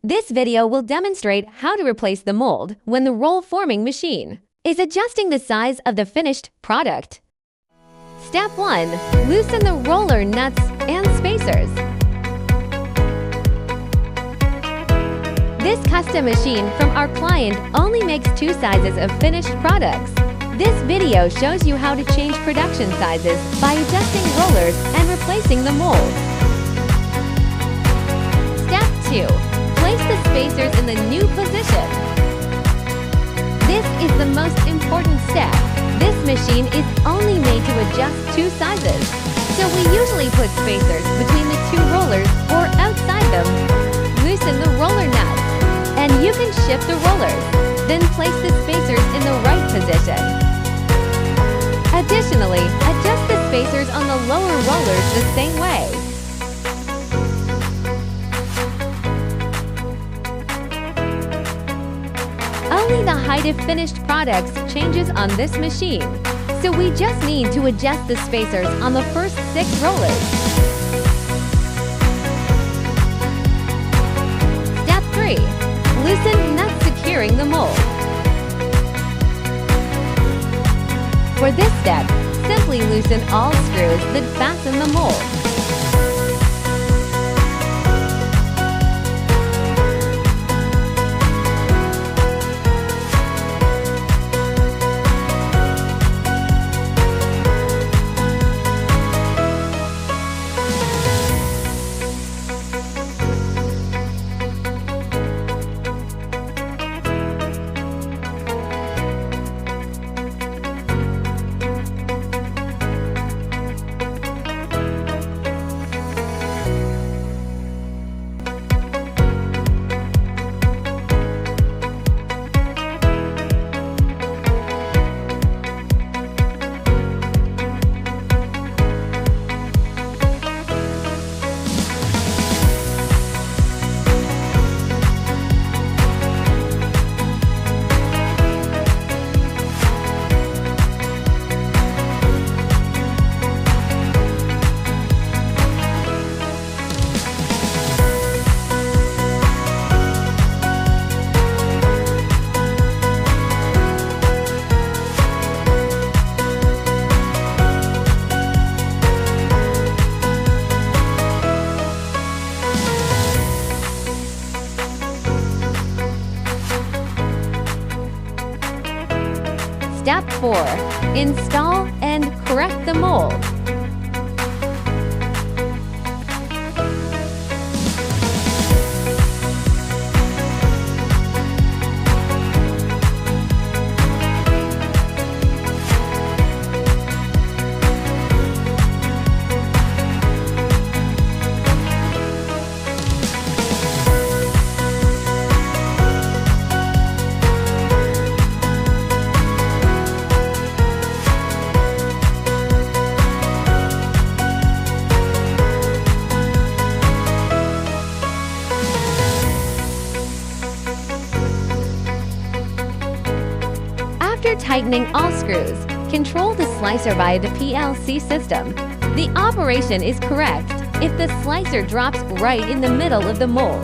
This video will demonstrate how to replace the mold when the roll-forming machine is adjusting the size of the finished product. Step 1. Loosen the roller nuts and spacers. This custom machine from our client only makes 2 sizes of finished products. This video shows you how to change production sizes by adjusting rollers and replacing the mold. Step 2. Place the spacers in the new position. This is the most important step. This machine is only made to adjust 2 sizes, so we usually put spacers between the 2 rollers or outside them. Loosen the roller nuts, and you can shift the rollers, then place the spacers in the right position. Additionally, adjust the spacers on the lower rollers the same way. Only the height of finished products changes on this machine, so we just need to adjust the spacers on the first 6 rollers. Step 3. Loosen nuts securing the mold. For this step, simply loosen all screws that fasten the mold. Step 4. Install and correct the mold. After tightening all screws, control the slicer via the PLC system. The operation is correct if the slicer drops right in the middle of the mold.